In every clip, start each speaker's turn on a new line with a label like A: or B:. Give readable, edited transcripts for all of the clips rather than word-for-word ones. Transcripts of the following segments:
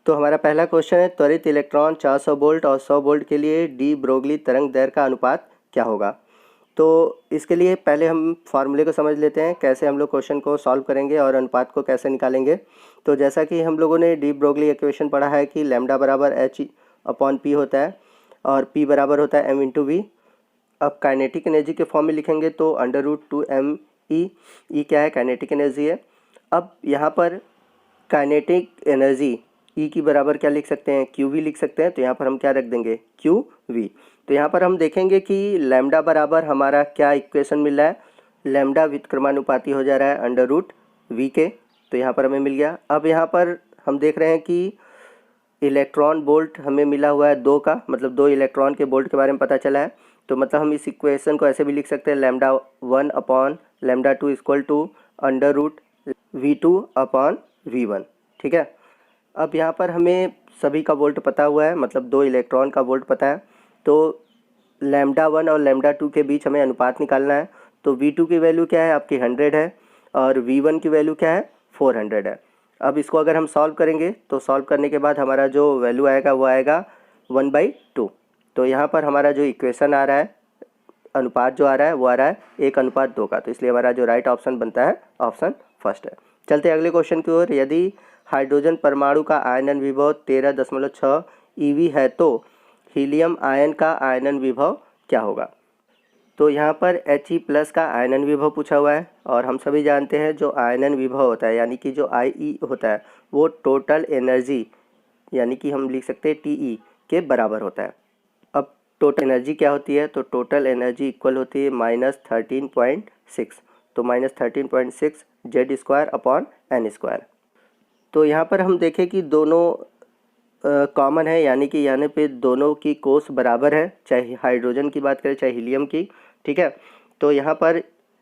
A: तो हमारा पहला क्वेश्चन है, त्वरित इलेक्ट्रॉन 400 वोल्ट और 100 वोल्ट के लिए डी ब्रोगली तरंग दैर्ध्य का अनुपात क्या होगा। तो इसके लिए पहले हम फार्मूले को समझ लेते हैं, कैसे हम लोग क्वेश्चन को सॉल्व करेंगे और अनुपात को कैसे निकालेंगे। तो जैसा कि हम लोगों ने डी ब्रोगली इक्वेशन पढ़ा है कि लैम्डा बराबर H/P होता है और P बराबर होता है M/V। अब काइनेटिक एनर्जी के फॉर्म में लिखेंगे तो √2mE। ई क्या है, काइनेटिक एनर्जी है। अब यहाँ पर काइनेटिक एनर्जी ई की बराबर क्या लिख सकते हैं, QV लिख सकते हैं। तो यहाँ पर हम क्या रख देंगे, QV। तो यहाँ पर हम देखेंगे कि लैम्डा बराबर हमारा क्या इक्वेशन मिल रहा है, लैम्डा व्युत्क्रमानुपाती हो जा रहा है √V के। तो यहाँ पर हमें मिल गया। अब यहाँ पर हम देख रहे हैं कि इलेक्ट्रॉन वोल्ट हमें मिला हुआ है 2 का, मतलब 2 इलेक्ट्रॉन के वोल्ट के बारे में पता चला है। तो मतलब हम इस इक्वेशन को ऐसे भी लिख सकते हैं, λ1/λ2 √V2/V1। ठीक है। अब यहाँ पर हमें सभी का वोल्ट पता हुआ है, मतलब 2 इलेक्ट्रॉन का वोल्ट पता है। तो λ1 और λ2 के बीच हमें अनुपात निकालना है। तो V2 की वैल्यू क्या है, आपकी 100 है और V1 की वैल्यू क्या है, 400 है। अब इसको अगर हम सॉल्व करेंगे तो सॉल्व करने के बाद हमारा जो वैल्यू आएगा वो आएगा 1/2। तो यहाँ पर हमारा जो इक्वेशन आ रहा है, अनुपात जो आ रहा है वो आ रहा है 1:2 का। तो इसलिए हमारा जो राइट ऑप्शन बनता है ऑप्शन फर्स्ट है। चलते हैं अगले क्वेश्चन की ओर। यदि हाइड्रोजन परमाणु का आयनन विभव 13.6 eV है तो हीलियम आयन का आयनन विभव क्या होगा। तो यहाँ पर He+ का आयनन विभव पूछा हुआ है और हम सभी जानते हैं जो आयनन विभव होता है यानी कि जो IE होता है वो टोटल एनर्जी यानी कि हम लिख सकते हैं TE के बराबर होता है। अब टोटल एनर्जी क्या होती है, तो टोटल एनर्जी इक्वल होती है -13.6। तो -13.6 Z²/n²। तो यहाँ पर हम देखें कि दोनों कॉमन है, यानी कि यहाँ पे दोनों की कोस बराबर है, चाहे हाइड्रोजन की बात करें चाहे हीलियम की। ठीक है। तो यहाँ पर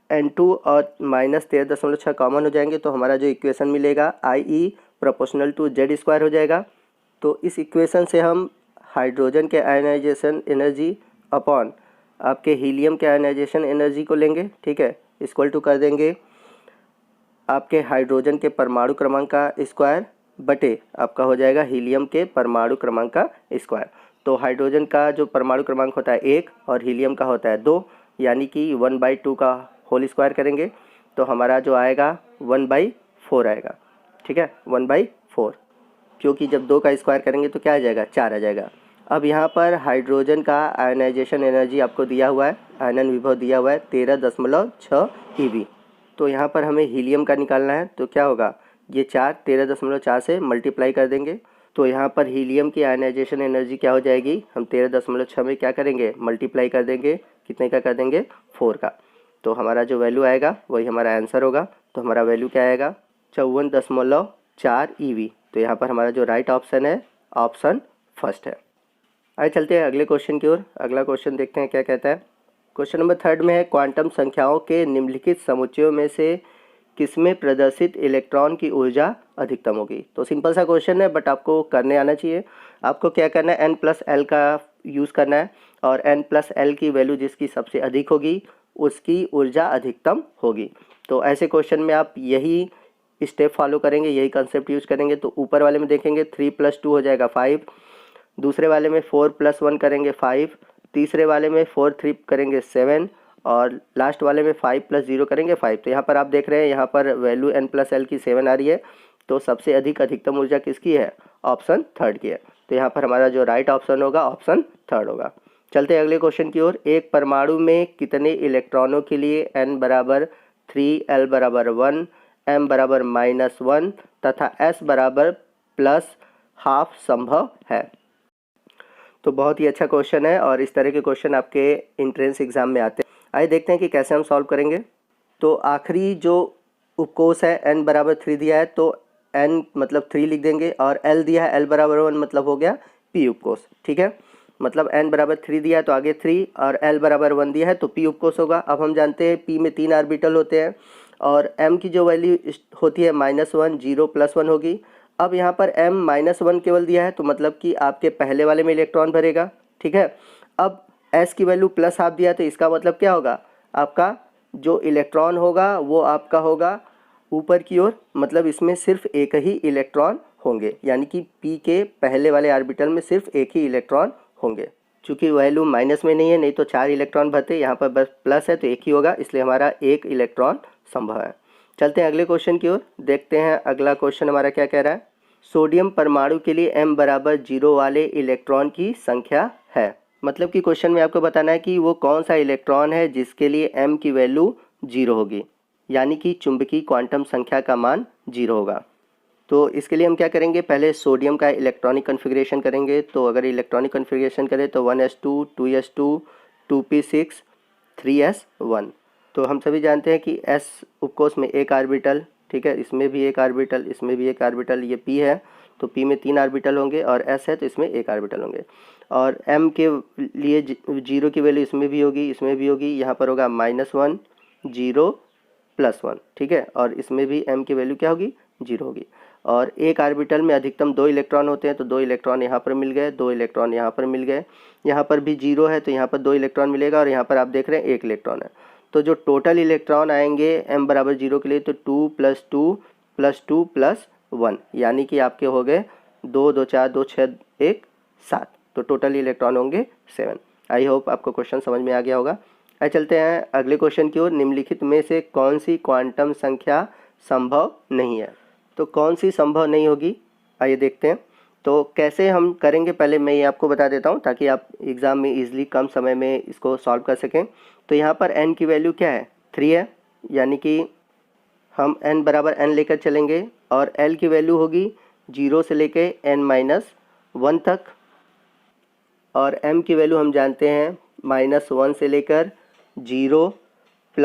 A: N2 और -13.6 कॉमन हो जाएंगे तो हमारा जो इक्वेशन मिलेगा IE = Z² हो जाएगा। तो इस इक्वेशन से हम हाइड्रोजन के आयनाइजेशन एनर्जी अपॉन आपके हीलियम के आयनाइजेशन एनर्जी को लेंगे। ठीक है, इक्वल टू कर देंगे आपके हाइड्रोजन के परमाणु क्रमांक का स्क्वायर बटे आपका हो जाएगा हीलियम के परमाणु क्रमांक का स्क्वायर। तो हाइड्रोजन का जो परमाणु क्रमांक होता है 1 और हीलियम का होता है 2, यानी कि 1/2 का होल स्क्वायर करेंगे तो हमारा जो आएगा 1/4 आएगा। ठीक है, 1/4, क्योंकि जब 2 का स्क्वायर करेंगे तो क्या आ जाएगा, 4 आ जाएगा। अब यहाँ पर हाइड्रोजन का आयनाइजेशन एनर्जी आपको दिया हुआ है, आयनन विभव दिया हुआ है 13.6 eV। तो यहाँ पर हमें हीलियम का निकालना है। तो क्या होगा, ये 13.4 से मल्टीप्लाई कर देंगे। तो यहाँ पर हीलियम की आयनाइजेशन एनर्जी क्या हो जाएगी, हम 13.6 में क्या करेंगे, मल्टीप्लाई कर देंगे। कितने का कर देंगे, 4 का। तो हमारा जो वैल्यू आएगा वही हमारा आंसर होगा। तो हमारा वैल्यू क्या आएगा, 54.4 eV। तो यहाँ पर हमारा जो राइट ऑप्शन है ऑप्शन फर्स्ट है। आइए चलते हैं अगले क्वेश्चन की ओर। अगला क्वेश्चन देखते हैं क्या कहता है। क्वेश्चन नंबर 3 में है, क्वांटम संख्याओं के निम्नलिखित समुच्चयों में से किसमें प्रदर्शित इलेक्ट्रॉन की ऊर्जा अधिकतम होगी। तो सिंपल सा क्वेश्चन है बट आपको करने आना चाहिए। आपको क्या करना है, n+l का यूज़ करना है और n+l की वैल्यू जिसकी सबसे अधिक होगी उसकी ऊर्जा अधिकतम होगी। तो ऐसे क्वेश्चन में आप यही स्टेप फॉलो करेंगे, यही कंसेप्ट यूज़ करेंगे। तो ऊपर वाले में देखेंगे 3 + 2 हो जाएगा 5, दूसरे वाले में 4 + 1 करेंगे 5, तीसरे वाले में 4 3 करेंगे 7 और लास्ट वाले में 5 + 0 करेंगे 5। तो यहाँ पर आप देख रहे हैं यहाँ पर वैल्यू n+l की 7 आ रही है। तो सबसे अधिक अधिकतम ऊर्जा किसकी है, ऑप्शन थर्ड की है। तो यहाँ पर हमारा जो राइट ऑप्शन होगा ऑप्शन थर्ड होगा। चलते हैं अगले क्वेश्चन की ओर। एक परमाणु में कितने इलेक्ट्रॉनों के लिए n = 3, l = 1, m = -1 तथा s = +½ संभव है। तो बहुत ही अच्छा क्वेश्चन है और इस तरह के क्वेश्चन आपके एंट्रेंस एग्जाम में आते हैं। आइए देखते हैं कि कैसे हम सॉल्व करेंगे। तो आखिरी जो उपकोष है n = 3 दिया है तो n मतलब 3 लिख देंगे और l दिया है l = 1 मतलब हो गया p उपकोष। ठीक है, मतलब n = 3 दिया है तो आगे 3 और l = 1 दिया है तो p उपकोष होगा। अब हम जानते हैं p में 3 ऑर्बिटल होते हैं और m की जो वैल्यू होती है -1, 0 + 1 होगी। अब यहाँ पर m -1 केवल दिया है तो मतलब कि आपके पहले वाले में इलेक्ट्रॉन भरेगा। ठीक है, अब s की वैल्यू +½ दिया है तो इसका मतलब क्या होगा, आपका जो इलेक्ट्रॉन होगा वो आपका होगा ऊपर की ओर, मतलब इसमें सिर्फ एक ही इलेक्ट्रॉन होंगे, यानी कि P के पहले वाले ऑर्बिटल में सिर्फ एक ही इलेक्ट्रॉन होंगे। चूँकि वैल्यू माइनस में नहीं है, नहीं तो 4 इलेक्ट्रॉन भरते, यहाँ पर बस प्लस है तो एक ही होगा, इसलिए हमारा एक इलेक्ट्रॉन संभव है। चलते हैं अगले क्वेश्चन की ओर, देखते हैं अगला क्वेश्चन हमारा क्या कह रहा है। सोडियम परमाणु के लिए m बराबर 0 वाले इलेक्ट्रॉन की संख्या है। मतलब कि क्वेश्चन में आपको बताना है कि वो कौन सा इलेक्ट्रॉन है जिसके लिए m की वैल्यू 0 होगी, यानी कि चुंबकीय क्वांटम संख्या का मान 0 होगा। तो इसके लिए हम क्या करेंगे, पहले सोडियम का इलेक्ट्रॉनिक कन्फिग्रेशन करेंगे। तो अगर इलेक्ट्रॉनिक कन्फिग्रेशन करें तो 1s2 2s2 2p6 3s1। तो हम सभी जानते हैं कि s उपकोष में एक ऑर्बिटल, ठीक है, इसमें भी एक ऑर्बिटल, इसमें भी एक ऑर्बिटल, ये p है तो p में 3 ऑर्बिटल होंगे, और s है तो इसमें एक ऑर्बिटल होंगे। और m के लिए 0 की वैल्यू इसमें भी होगी, इसमें भी होगी, यहाँ पर होगा -1 0 +1, ठीक है, और इसमें भी m की वैल्यू क्या होगी, 0 होगी। और एक ऑर्बिटल में अधिकतम 2 इलेक्ट्रॉन होते हैं, तो 2 इलेक्ट्रॉन यहाँ पर मिल गए, 2 इलेक्ट्रॉन यहाँ पर मिल गए, यहाँ पर भी 0 है तो यहाँ पर 2 इलेक्ट्रॉन मिलेगा, और यहाँ पर आप देख रहे हैं 1 इलेक्ट्रॉन है। तो जो टोटल इलेक्ट्रॉन आएंगे m बराबर 0 के लिए, तो 2 + 2 + 2 + 1, यानी कि आपके हो गए 2 2 4 2 6 1 7, तो टोटल इलेक्ट्रॉन होंगे 7। आई होप आपको क्वेश्चन समझ में आ गया होगा। आइए चलते हैं अगले क्वेश्चन की ओर। निम्नलिखित में से कौन सी क्वांटम संख्या संभव नहीं है। तो कौन सी संभव नहीं होगी, आइए देखते हैं। तो कैसे हम करेंगे, पहले मैं ये आपको बता देता हूँ ताकि आप एग्ज़ाम में इजीली कम समय में इसको सॉल्व कर सकें। तो यहाँ पर n की वैल्यू क्या है, 3 है, यानी कि हम n बराबर n लेकर चलेंगे, और l की वैल्यू होगी 0 से लेके n-1 तक, और m की वैल्यू हम जानते हैं -1 से लेकर 0 +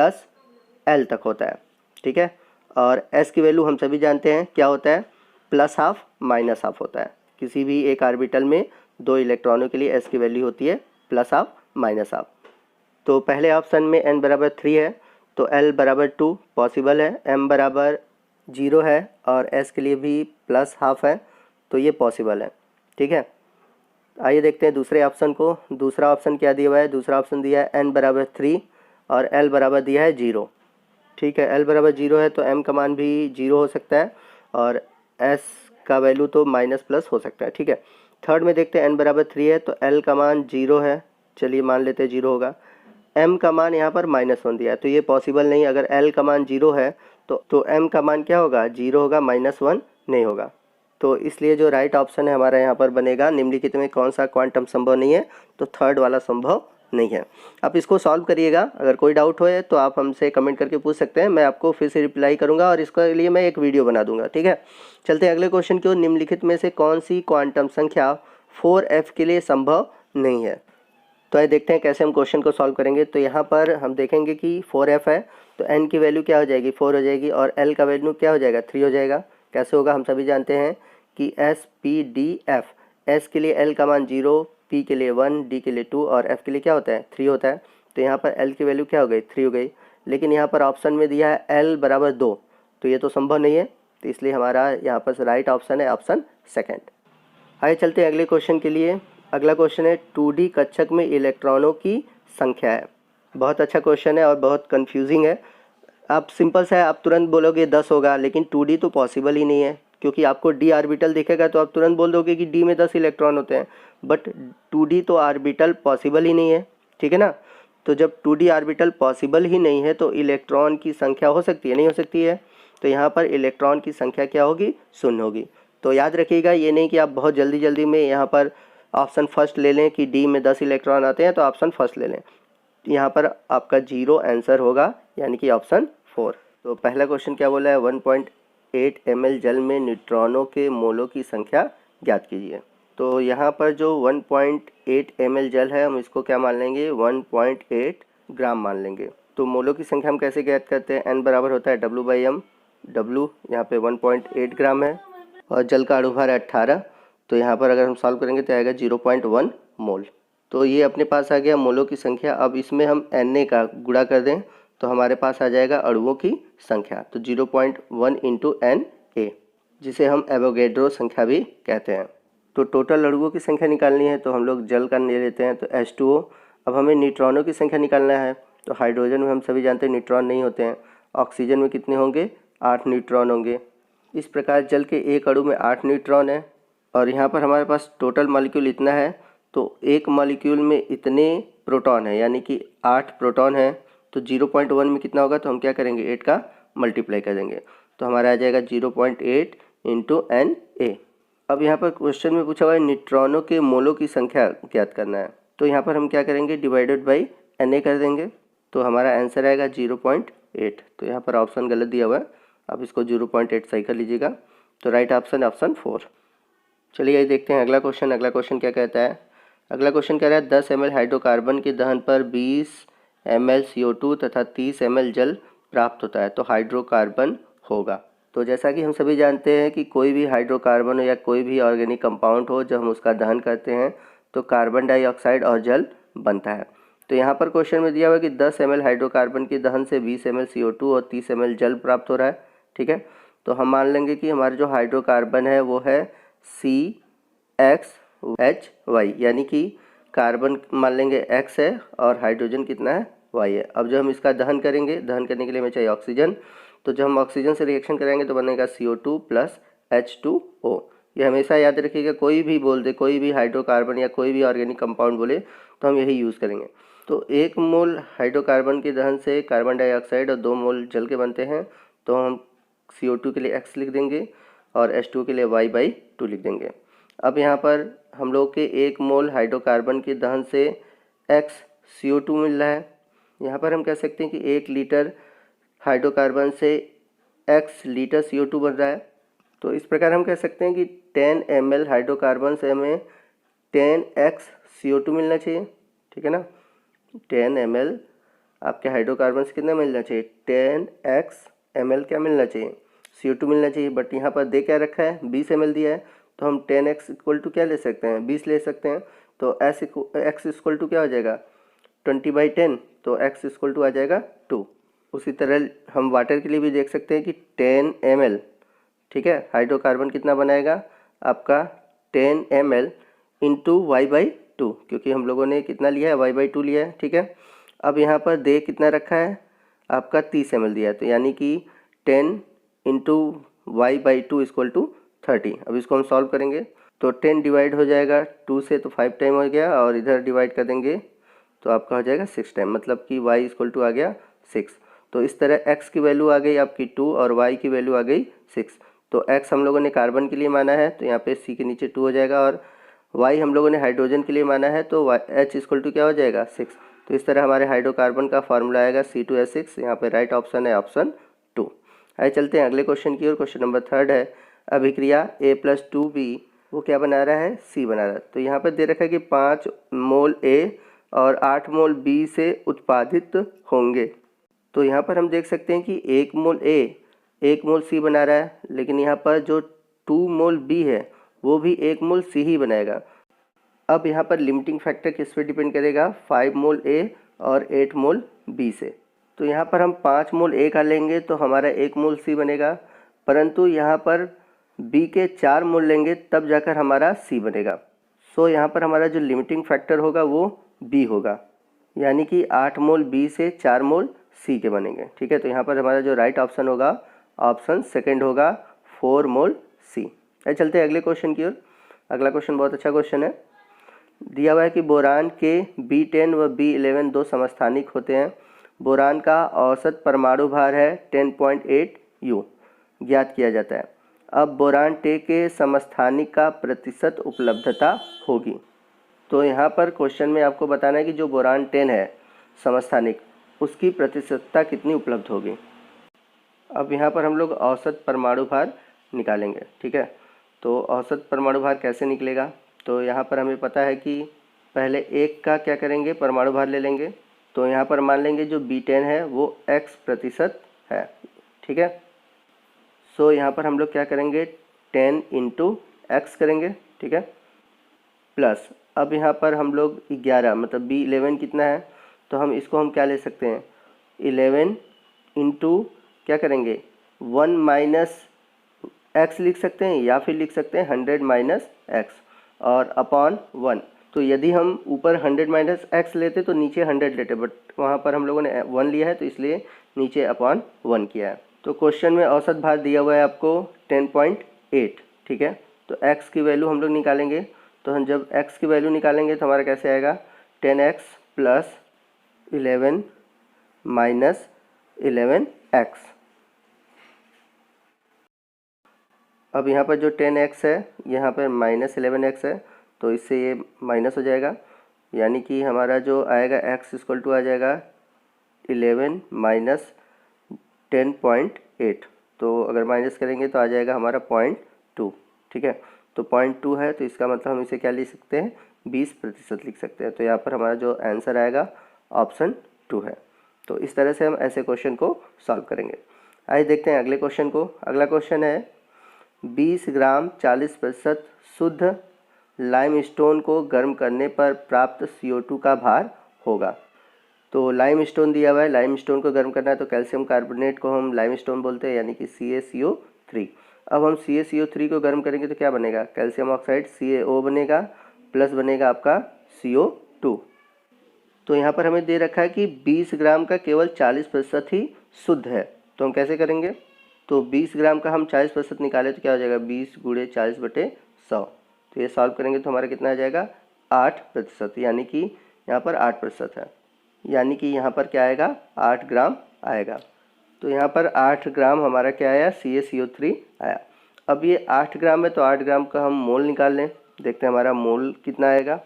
A: l तक होता है, ठीक है। और s की वैल्यू हम सभी जानते हैं क्या होता है, +½ -½ होता है। किसी भी एक ऑर्बिटल में 2 इलेक्ट्रॉनों के लिए s की वैल्यू होती है +½ -½ तो पहले ऑप्शन में n बराबर 3 है, तो l बराबर 2 पॉसिबल है, m बराबर 0 है, और s के लिए भी +½ है, तो ये पॉसिबल है, ठीक है। आइए देखते हैं दूसरे ऑप्शन को। दूसरा ऑप्शन क्या दिया हुआ है, दूसरा ऑप्शन दिया है n बराबर 3 और l बराबर दिया है 0, ठीक है। l बराबर 0 है तो m का मान भी 0 हो सकता है, और s का वैल्यू तो माइनस+ हो सकता है, ठीक है। थर्ड में देखते हैं n बराबर 3 है तो l का मान 0 है, चलिए मान लेते हैं 0 होगा। m का मान यहाँ पर -1 दिया है तो ये पॉसिबल नहीं। अगर l का मान 0 है तो m का मान क्या होगा, 0 होगा, -1 नहीं होगा। तो इसलिए जो राइट ऑप्शन है हमारा यहाँ पर बनेगा, निम्नलिखित में कौन सा क्वांटम संभव नहीं है, तो थर्ड वाला संभव नहीं है। आप इसको सॉल्व करिएगा, अगर कोई डाउट हो तो आप हमसे कमेंट करके पूछ सकते हैं, मैं आपको फिर से रिप्लाई करूंगा, और इसके लिए मैं एक वीडियो बना दूंगा, ठीक है। चलते हैं अगले क्वेश्चन की ओर। निम्नलिखित में से कौन सी क्वांटम संख्या 4f के लिए संभव नहीं है। तो आइए देखते हैं कैसे हम क्वेश्चन को सॉल्व करेंगे। तो यहाँ पर हम देखेंगे कि 4f है तो n की वैल्यू क्या हो जाएगी, 4 हो जाएगी, और l का वैल्यू क्या हो जाएगा, 3 हो जाएगा। कैसे होगा, हम सभी जानते हैं कि s p d f, s के लिए l का मान 0, p के लिए 1, d के लिए 2, और f के लिए क्या होता है, 3 होता है। तो यहाँ पर l की वैल्यू क्या हो गई, 3 हो गई। लेकिन यहाँ पर ऑप्शन में दिया है l बराबर 2, तो ये तो संभव नहीं है, तो इसलिए हमारा यहाँ पर राइट ऑप्शन है ऑप्शन सेकेंड। आइए चलते हैं अगले क्वेश्चन के लिए। अगला क्वेश्चन है 2D कक्षक में इलेक्ट्रॉनों की संख्या है। बहुत अच्छा क्वेश्चन है और बहुत कंफ्यूजिंग है। आप सिंपल सा है, आप तुरंत बोलोगे 10 होगा, लेकिन 2D तो पॉसिबल ही नहीं है, क्योंकि आपको d ऑर्बिटल दिखेगा तो आप तुरंत बोल दोगे कि d में 10 इलेक्ट्रॉन होते हैं, बट 2D तो ऑर्बिटल पॉसिबल ही नहीं है, ठीक है ना। तो जब 2D ऑर्बिटल पॉसिबल ही नहीं है तो इलेक्ट्रॉन की संख्या हो सकती है, नहीं हो सकती है। तो यहाँ पर इलेक्ट्रॉन की संख्या क्या होगी, 0 होगी। तो याद रखिएगा, ये नहीं कि आप बहुत जल्दी जल्दी में यहाँ पर ऑप्शन फर्स्ट ले लें कि डी में 10 इलेक्ट्रॉन आते हैं तो ऑप्शन फर्स्ट ले लें। यहाँ पर आपका 0 आंसर होगा, यानी कि ऑप्शन 4। तो पहला क्वेश्चन क्या बोला है, 1.8 ml जल में न्यूट्रॉनों के मोलों की संख्या ज्ञात कीजिए। तो यहाँ पर जो 1.8 ml जल है, हम इसको क्या मान लेंगे, 1.8 ग्राम मान लेंगे। तो मोलों की संख्या हम कैसे ज्ञात करते हैं, n बराबर होता है W/m, W यहाँ पे 1.8 ग्राम है, और जल का अणुभार है 18, तो यहाँ पर अगर हम सॉल्व करेंगे तो आएगा 0.1 मोल। तो ये अपने पास आ गया मोलों की संख्या। अब इसमें हम Na का गुणा कर दें तो हमारे पास आ जाएगा अणुओं की संख्या, तो 0.1 × Na, जिसे हम एवोगैड्रो संख्या भी कहते हैं। तो टोटल अणुओं की संख्या निकालनी है तो हम लोग जल का ले लेते हैं, तो H2O। अब हमें न्यूट्रॉनों की संख्या निकालना है, तो हाइड्रोजन में हम सभी जानते हैं न्यूट्रॉन नहीं होते हैं। ऑक्सीजन में कितने होंगे, 8 न्यूट्रॉन होंगे। इस प्रकार जल के एक अणु में 8 न्यूट्रॉन है और यहाँ पर हमारे पास टोटल मॉलिक्यूल इतना है, तो एक मॉलिक्यूल में इतने प्रोटॉन है, यानी कि 8 प्रोटॉन है। तो 0.1 में कितना होगा, तो हम क्या करेंगे 8 का मल्टीप्लाई कर देंगे, तो हमारा आ जाएगा 0.8 इंटू Na। अब यहाँ पर क्वेश्चन में पूछा हुआ है न्यूट्रॉनों के मोलों की संख्या ज्ञात करना है, तो यहाँ पर हम क्या करेंगे डिवाइडेड बाई Na कर देंगे, तो हमारा आंसर आएगा 0.8। तो यहाँ पर ऑप्शन गलत दिया हुआ है, आप इसको 0.8 सही कर लीजिएगा। तो राइट ऑप्शन ऑप्शन 4। चलिए देखते हैं अगला क्वेश्चन। अगला क्वेश्चन क्या कहता है, अगला क्वेश्चन कह रहा है 10 ml हाइड्रोकार्बन के दहन पर 20 ml CO2 तथा 30 ml जल प्राप्त होता है, तो हाइड्रोकार्बन होगा। तो जैसा कि हम सभी जानते हैं कि कोई भी हाइड्रोकार्बन हो या कोई भी ऑर्गेनिक कंपाउंड हो, जब हम उसका दहन करते हैं तो कार्बन डाइऑक्साइड और जल बनता है। तो यहाँ पर क्वेश्चन में दिया हुआ है कि 10 ml हाइड्रोकार्बन के दहन से 20 ml CO2 और 30 ml जल प्राप्त हो रहा है। ठीक है, तो हम मान लेंगे कि हमारा जो हाइड्रोकार्बन है वो है CXHY, यानी कि कार्बन मान लेंगे X है और हाइड्रोजन कितना है Y है। अब जब हम इसका दहन करेंगे, दहन करने के लिए हमें चाहिए ऑक्सीजन, तो जब हम ऑक्सीजन से रिएक्शन कराएंगे तो बनेगा CO2 प्लस H2O। ये हमेशा याद रखिएगा, कोई भी बोल दे, कोई भी हाइड्रोकार्बन या कोई भी ऑर्गेनिक कंपाउंड बोले तो हम यही यूज़ करेंगे। तो 1 मोल हाइड्रोकार्बन के दहन से कार्बन डाइऑक्साइड और 2 मोल जल के बनते हैं, तो हम CO2 के लिए X लिख देंगे और H2O के लिए Y/2 लिख देंगे। अब यहाँ पर हम लोग के 1 मोल हाइड्रोकार्बन के दहन से X CO2 मिल रहा है। यहाँ पर हम कह सकते हैं कि 1 लीटर हाइड्रोकार्बन से X लीटर CO2 बन रहा है। तो इस प्रकार हम कह सकते हैं कि 10 ml हाइड्रोकार्बन से हमें 10X CO2 मिलना चाहिए। ठीक है ना, 10 ml आपके हाइड्रोकार्बन से कितना मिलना चाहिए, 10X ml क्या मिलना चाहिए, CO2 मिलना चाहिए। बट यहाँ पर दे क्या रखा है, 20 ml दिया है, तो हम 10X इक्वल टू क्या ले सकते हैं, 20 ले सकते हैं। तो X इक्वल टू क्या हो जाएगा 20/10, तो X इक्वल टू आ जाएगा 2। उसी तरह हम वाटर के लिए भी देख सकते हैं कि 10 ml, ठीक है, हाइड्रोकार्बन कितना बनाएगा आपका 10 ml इंटू Y/2, क्योंकि हम लोगों ने कितना लिया है Y/2 लिया है। ठीक है, अब यहाँ पर दे कितना रखा है आपका 30 ml दिया है, तो यानी कि 10 इंटू Y/2 इक्वल टू 30। अब इसको हम सॉल्व करेंगे तो 10 डिवाइड हो जाएगा 2 से, तो 5 टाइम हो गया, और इधर डिवाइड कर देंगे तो आपका हो जाएगा 6 टाइम, मतलब कि y इक्वल टू आ गया 6। तो इस तरह x की वैल्यू आ गई आपकी 2 और y की वैल्यू आ गई 6। तो x हम लोगों ने कार्बन के लिए माना है, तो यहाँ पे c के नीचे 2 हो जाएगा, और y हम लोगों ने हाइड्रोजन के लिए माना है, तो h इक्वल टू क्या हो जाएगा 6। तो इस तरह हमारे हाइड्रोकार्बन का फार्मूला आएगा C2H6। यहाँ पे राइट ऑप्शन है ऑप्शन 2। आइए चलते हैं अगले क्वेश्चन की ओर। क्वेश्चन नंबर 3 है, अभिक्रिया A+2B वो क्या बना रहा है, C बना रहा है। तो यहाँ पर दे रखा है कि 5 मोल A और 8 मोल B से उत्पादित होंगे। तो यहाँ पर हम देख सकते हैं कि 1 मोल A 1 मोल C बना रहा है, लेकिन यहाँ पर जो 2 मोल B है वो भी 1 मोल C ही बनाएगा। अब यहाँ पर लिमिटिंग फैक्टर किस पे डिपेंड करेगा, 5 मोल A और 8 मोल B से। तो यहाँ पर हम 5 मोल A का लेंगे तो हमारा 1 मोल C बनेगा, परंतु यहाँ पर B के 4 मोल लेंगे तब जाकर हमारा C बनेगा। सो यहाँ पर हमारा जो लिमिटिंग फैक्टर होगा वो B होगा, यानी कि 8 मोल B से 4 मोल C के बनेंगे। ठीक है, तो यहाँ पर हमारा जो राइट ऑप्शन होगा ऑप्शन सेकंड होगा, 4 मोल C। चलते हैं अगले क्वेश्चन की ओर। अगला क्वेश्चन बहुत अच्छा क्वेश्चन है। दिया हुआ है कि बोरान के B10 व B11 दो समस्थानिक होते हैं। बोरान का औसत परमाणु भार है 10.8 U ज्ञात किया जाता है। अब बोरान टे के समस्थानिक का प्रतिशत उपलब्धता होगी। तो यहाँ पर क्वेश्चन में आपको बताना है कि जो बोरान 10 है समस्थानिक, उसकी प्रतिशतता कितनी उपलब्ध होगी। अब यहाँ पर हम लोग औसत परमाणु भार निकालेंगे। ठीक है, तो औसत परमाणु भार कैसे निकलेगा, तो यहाँ पर हमें पता है कि पहले एक का क्या करेंगे परमाणु भार ले लेंगे। तो यहाँ पर मान लेंगे जो B10 है वो x% है। ठीक है, सो यहाँ पर हम लोग क्या करेंगे 10 इंटू x करेंगे। ठीक है, प्लस अब यहाँ पर हम लोग 11 मतलब B11 कितना है, तो हम इसको हम क्या ले सकते हैं 11 इंटू क्या करेंगे 1 माइनस x लिख सकते हैं, या फिर लिख सकते हैं 100 माइनस x और अपॉन 1। तो यदि हम ऊपर 100 माइनस x लेते तो नीचे 100 लेते, बट वहाँ पर हम लोगों ने 1 लिया है तो इसलिए नीचे अपॉन 1 किया है। तो क्वेश्चन में औसत भार दिया हुआ है आपको 10.8, ठीक है। तो x की वैल्यू हम लोग निकालेंगे, तो हम जब x की वैल्यू निकालेंगे तो हमारा कैसे आएगा 10x प्लस 11 माइनस 11x। अब यहाँ पर जो 10x है यहाँ पर माइनस 11x है, तो इससे ये माइनस हो जाएगा, यानी कि हमारा जो आएगा x इक्वल टू आ जाएगा 11 माइनस 10.8। तो अगर माइनस करेंगे तो आ जाएगा हमारा 0.2, ठीक है। तो 0.2 है, तो इसका मतलब हम इसे क्या लिख सकते हैं 20% लिख सकते हैं। तो यहाँ पर हमारा जो आंसर आएगा ऑप्शन 2 है। तो इस तरह से हम ऐसे क्वेश्चन को सॉल्व करेंगे। आइए देखते हैं अगले क्वेश्चन को। अगला क्वेश्चन है 20 ग्राम 40% शुद्ध लाइमस्टोन को गर्म करने पर प्राप्त CO2 का भार होगा। तो लाइमस्टोन दिया हुआ है, लाइमस्टोन को गर्म करना है, तो कैल्शियम कार्बोनेट को हम लाइमस्टोन बोलते हैं, यानी कि CaCO3। अब हम CaCO3 को गर्म करेंगे तो क्या बनेगा, कैल्शियम ऑक्साइड CaO बनेगा, प्लस बनेगा आपका CO2। तो यहाँ पर हमें दे रखा है कि 20 ग्राम का केवल 40% ही शुद्ध है। तो हम कैसे करेंगे, तो 20 ग्राम का हम 40% निकाले तो क्या हो जाएगा 20 गुणे 40/100। तो ये सॉल्व करेंगे तो हमारा कितना आ जाएगा 8%, यानी कि यहाँ पर 8% है, यानी कि यहाँ पर क्या आएगा 8 ग्राम आएगा। तो यहाँ पर 8 ग्राम हमारा क्या आया CaCO3 आया। अब ये 8 ग्राम है, तो 8 ग्राम का हम मोल निकाल लें, देखते हैं हमारा मोल कितना आएगा।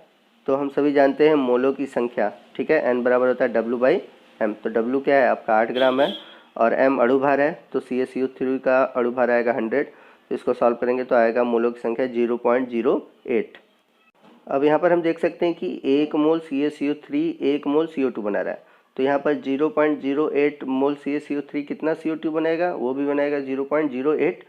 A: तो हम सभी जानते हैं मोलों की संख्या, ठीक है, n बराबर होता है W/m। तो W क्या है आपका 8 ग्राम है और m अणु भार है, तो CaCO3 का अणु भार आएगा 100। तो इसको सॉल्व करेंगे तो आएगा मोलों की संख्या 0.08। अब यहाँ पर हम देख सकते हैं कि 1 मोल CaCO3 1 मोल CO2 बना रहा है। तो यहाँ पर 0.08 मोल CaCO3 कितना CO2 बनाएगा, वो भी बनाएगा 0.08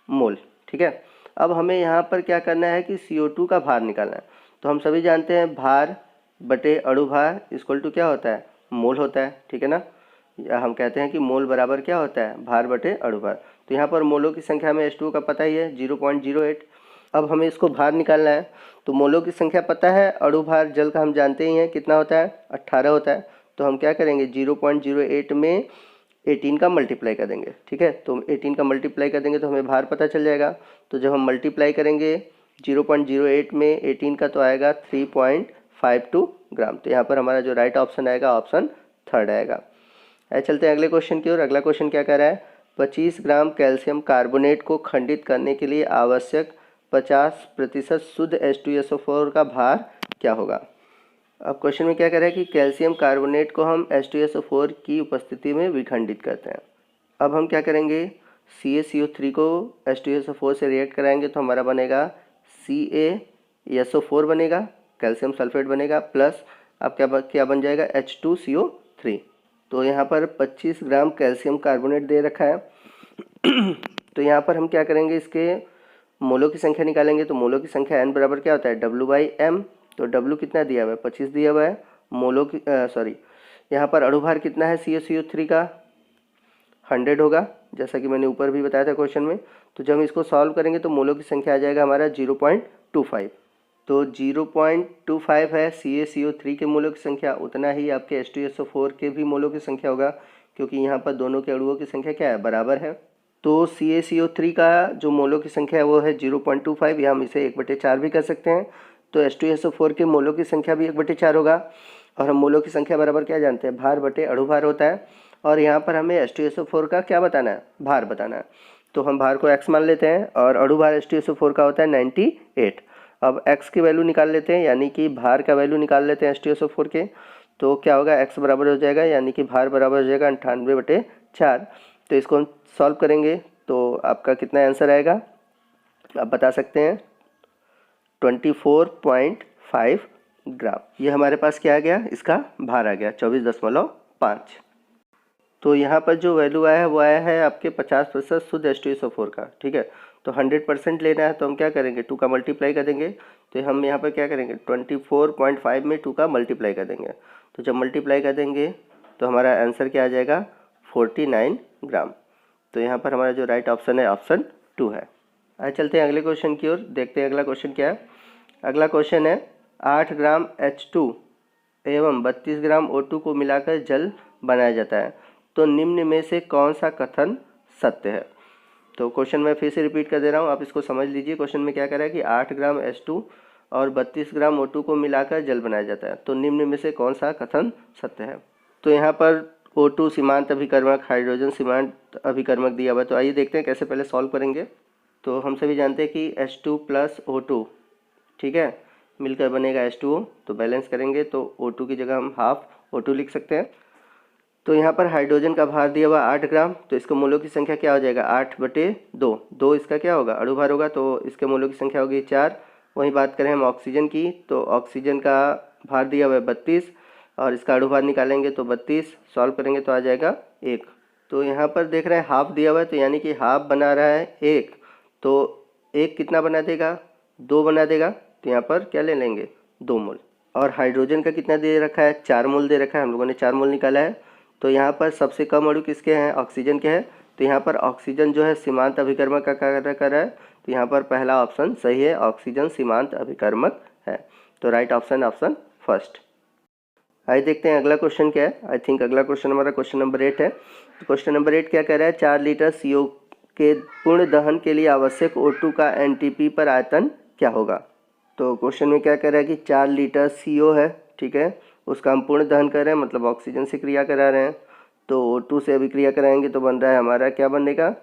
A: मोल, ठीक है। अब हमें यहाँ पर क्या करना है कि CO2 का भार निकालना है। तो हम सभी जानते हैं भार बटे अणु भार इक्वल टू क्या होता है मोल होता है, ठीक है ना। या हम कहते हैं कि मोल बराबर क्या होता है भार बटे अणु भार। तो यहाँ पर मोलों की संख्या में H2O का पता ही है 0.08। अब हमें इसको भार निकालना है, तो मोलों की संख्या पता है, अणु भार जल का हम जानते ही हैं कितना होता है 18 होता है। तो हम क्या करेंगे 0.08 में 18 का मल्टीप्लाई कर देंगे, ठीक है। तो 18 का मल्टीप्लाई कर देंगे तो हमें भार पता चल जाएगा। तो जब हम मल्टीप्लाई करेंगे 0.08 में 18 का तो आएगा 3.52 ग्राम। तो यहाँ पर हमारा जो राइट ऑप्शन आएगा ऑप्शन 3 आएगा। चलते हैं अगले क्वेश्चन की ओर। अगला क्वेश्चन क्या कह रहा है 25 ग्राम कैल्शियम कार्बोनेट को खंडित करने के लिए आवश्यक 50% शुद्ध H2SO4 का भार क्या होगा। अब क्वेश्चन में क्या कह रहा है कि कैल्शियम कार्बोनेट को हम H2SO4 की उपस्थिति में विखंडित करते हैं। अब हम क्या करेंगे CaCO3 को H2SO4 से रिएक्ट कराएंगे तो हमारा बनेगा CaSO4 बनेगा, कैल्शियम सल्फेट बनेगा, प्लस अब क्या बन जाएगा H2CO3। तो यहाँ पर 25 ग्राम कैल्शियम कार्बोनेट दे रखा है। तो यहाँ पर हम क्या करेंगे इसके मोलों की संख्या निकालेंगे। तो मोलों की संख्या n बराबर क्या होता है W/m। तो W कितना दिया हुआ है 25 दिया हुआ है। मोलों की यहाँ पर अणुभार कितना है CaCO3 का 100 होगा, जैसा कि मैंने ऊपर भी बताया था क्वेश्चन में। तो जब हम इसको सॉल्व करेंगे तो मोलों की संख्या आ जाएगा हमारा 0.25। तो 0.25 है CaCO3 के मोलों की संख्या, उतना ही आपके H2SO4 के भी मोलों की संख्या होगा, क्योंकि यहाँ पर दोनों के अणुओं की संख्या क्या है बराबर है। तो CaCO3 का जो मोलों की संख्या है वो है 0.25, या हम इसे 1/4 भी कर सकते हैं। तो H2SO4 के मोलों की संख्या भी 1/4 होगा। और हम मोलों की संख्या बराबर क्या जानते हैं भार बटे अणु भार होता है। और यहाँ पर हमें H2SO4 का क्या बताना है भार बताना है। तो हम भार को x मान लेते हैं और अणु भार H2SO4 का होता है 98। अब x की वैल्यू निकाल लेते हैं, यानी कि भार का वैल्यू निकाल लेते हैं H2SO4 के। तो क्या होगा x बराबर हो जाएगा, यानी कि भार बराबर हो जाएगा 98/4। तो इसको हम सॉल्व करेंगे तो आपका कितना आंसर आएगा आप बता सकते हैं 24.5 ग्राम। ये हमारे पास क्या आ गया इसका भार आ गया 24.5। तो यहाँ पर जो वैल्यू आया है वो आया है आपके 50% शुद्ध H2SO4 का, ठीक है। तो 100% लेना है तो हम क्या करेंगे 2 का मल्टीप्लाई कर देंगे। तो हम यहाँ पर क्या करेंगे 24.5 में 2 का मल्टीप्लाई कर देंगे। तो जब मल्टीप्लाई कर देंगे तो हमारा आंसर क्या आ जाएगा 49 ग्राम। तो यहाँ पर हमारा जो राइट ऑप्शन है ऑप्शन 2 है। आइए चलते हैं अगले क्वेश्चन की ओर, देखते हैं अगला क्वेश्चन क्या है। अगला क्वेश्चन है 8 ग्राम H2 एवं 32 ग्राम O2 को मिलाकर जल बनाया जाता है। तो निम्न में से कौन सा कथन सत्य है। तो क्वेश्चन मैं फिर से रिपीट कर दे रहा हूँ, आप इसको समझ लीजिए। क्वेश्चन में क्या कह रहा है कि 8 ग्राम H2 और 32 ग्राम O2 को मिलाकर जल बनाया जाता है, तो निम्न में से कौन सा कथन सत्य है। तो यहाँ पर O2 सीमांत अभिकर्मक, हाइड्रोजन सीमांत अभिकर्मक दिया हुआ है। तो आइए देखते हैं कैसे पहले सॉल्व करेंगे। तो हम सभी जानते हैं कि H2 प्लस O2, ठीक है, मिलकर बनेगा H2O। तो बैलेंस करेंगे तो O2 की जगह हम हाफ O2 लिख सकते हैं। तो यहाँ पर हाइड्रोजन का भार दिया हुआ 8 ग्राम, तो इसके मोलों की संख्या क्या हो जाएगा 8/2। 2 इसका क्या होगा अणुभार होगा, तो इसके मोलों की संख्या होगी 4। वहीं बात करें हम ऑक्सीजन की, तो ऑक्सीजन का भार दिया हुआ है 32 और इसका अणुभार निकालेंगे तो 32, सॉल्व करेंगे तो आ जाएगा 1। तो यहाँ पर देख रहे हैं हाफ दिया हुआ है, तो यानी कि हाफ बना रहा है 1, तो 1 कितना बना देगा 2 बना देगा, तो यहाँ पर क्या ले लेंगे 2 मोल। और हाइड्रोजन का कितना दे रखा है 4 मोल दे रखा है, हम लोगों ने 4 मोल निकाला है। तो यहाँ पर सबसे कम अणु किसके हैं ऑक्सीजन के हैं, तो यहाँ पर ऑक्सीजन जो है सीमांत अभिकर्मक का कार्य कर रहा है, तो यहाँ पर पहला ऑप्शन सही है, ऑक्सीजन सीमांत अभिकर्मक है। तो राइट ऑप्शन फर्स्ट। आइए देखते हैं अगला क्वेश्चन क्या है। आई थिंक अगला क्वेश्चन हमारा क्वेश्चन नंबर 8 है। तो क्वेश्चन नंबर 8 क्या कह रहा है, 4 लीटर CO के पूर्ण दहन के लिए आवश्यक O2 का NTP पर आयतन क्या होगा। तो क्वेश्चन में क्या कह रहा है कि 4 लीटर CO है, ठीक है, उसका हम पूर्ण दहन कर रहे हैं, मतलब ऑक्सीजन से क्रिया करा रहे हैं। तो O2 से अभिक्रिया कराएंगे तो बन रहा है हमारा क्या बनेगा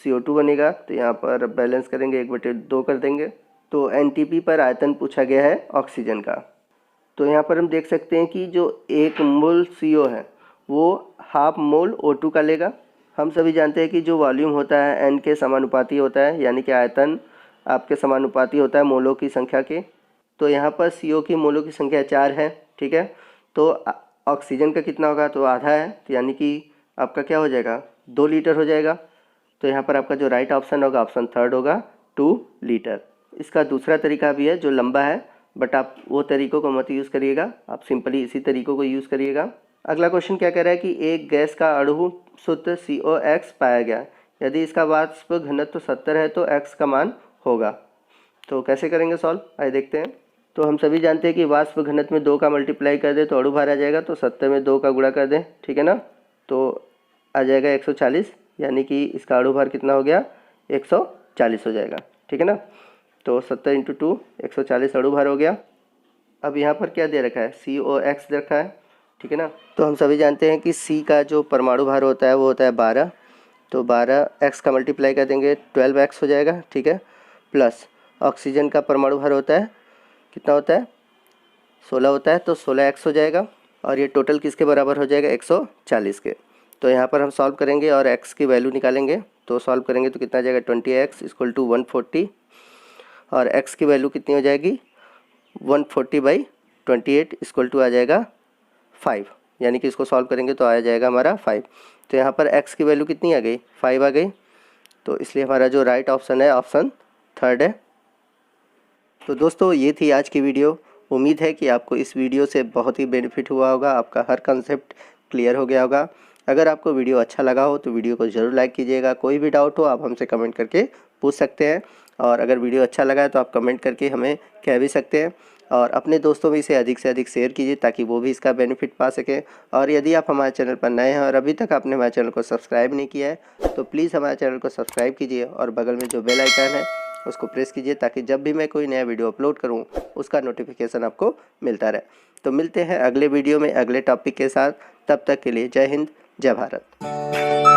A: CO2 बनेगा। तो यहाँ पर बैलेंस करेंगे 1/2 कर देंगे। तो NTP पर आयतन पूछा गया है ऑक्सीजन का। तो यहाँ पर हम देख सकते हैं कि जो 1 मोल CO है वो हाफ मोल O2 का लेगा। हम सभी जानते हैं कि जो वॉल्यूम होता है N के समानुपाती होता है, यानी कि आयतन आपके समानुपाती होता है मोलों की संख्या के। तो यहाँ पर CO की मोलों की संख्या 4 है, ठीक है। तो ऑक्सीजन का कितना होगा, तो आधा है, तो यानी कि आपका क्या हो जाएगा 2 लीटर हो जाएगा। तो यहाँ पर आपका जो राइट ऑप्शन होगा ऑप्शन थर्ड होगा 2 लीटर। इसका दूसरा तरीका भी है जो लंबा है, बट आप वो तरीकों को मत यूज़ करिएगा, आप सिंपली इसी तरीकों को यूज़ करिएगा। अगला क्वेश्चन क्या कह रहा है कि एक गैस का अणु शुद्ध COX पाया गया, यदि इसका वाष्प घनत्व 70 है तो x का मान होगा। तो कैसे करेंगे सॉल्व, आइए देखते हैं। तो हम सभी जानते हैं कि वाष्प घनत्व में 2 का मल्टीप्लाई कर दे तो अणुभार आ जाएगा, तो 70 में 2 का गुणा कर दें, ठीक है ना, तो आ जाएगा 140, यानी कि इसका अणुभार कितना हो गया 140 हो जाएगा, ठीक है ना। तो 70 × 2 140 अणुभार हो गया। अब यहाँ पर क्या दे रखा है COX दे रखा है, ठीक है ना। तो हम सभी जानते हैं कि C का जो परमाणु भार होता है वो होता है 12, तो 12 x का मल्टीप्लाई कर देंगे 12x हो जाएगा, ठीक है, प्लस ऑक्सीजन का परमाणु भार होता है कितना होता है 16 होता है, तो 16x हो जाएगा। और ये टोटल किसके बराबर हो जाएगा 140 के। तो यहाँ पर हम सॉल्व करेंगे और x की वैल्यू निकालेंगे, तो सॉल्व करेंगे तो कितना आ जाएगा 20x = 140, और x की वैल्यू कितनी हो जाएगी 140/28 = आ जाएगा 5, यानी कि इसको सॉल्व करेंगे तो आ जाएगा हमारा 5। तो यहाँ पर x की वैल्यू कितनी आ गई 5 आ गई, तो इसलिए हमारा जो राइट ऑप्शन है ऑप्शन थर्ड है। तो दोस्तों ये थी आज की वीडियो। उम्मीद है कि आपको इस वीडियो से बहुत ही बेनिफिट हुआ होगा, आपका हर कंसेप्ट क्लियर हो गया होगा। अगर आपको वीडियो अच्छा लगा हो तो वीडियो को ज़रूर लाइक कीजिएगा। कोई भी डाउट हो आप हमसे कमेंट करके पूछ सकते हैं, और अगर वीडियो अच्छा लगा है तो आप कमेंट करके हमें कह भी सकते हैं। और अपने दोस्तों में इसे अधिक से अधिक शेयर कीजिए ताकि वो भी इसका बेनिफिट पा सकें। और यदि आप हमारे चैनल पर नए हैं और अभी तक आपने हमारे चैनल को सब्सक्राइब नहीं किया है तो प्लीज़ हमारे चैनल को सब्सक्राइब कीजिए और बगल में जो बेल आइकन है उसको प्रेस कीजिए ताकि जब भी मैं कोई नया वीडियो अपलोड करूं उसका नोटिफिकेशन आपको मिलता रहे। तो मिलते हैं अगले वीडियो में अगले टॉपिक के साथ, तब तक के लिए जय हिंद, जय भारत।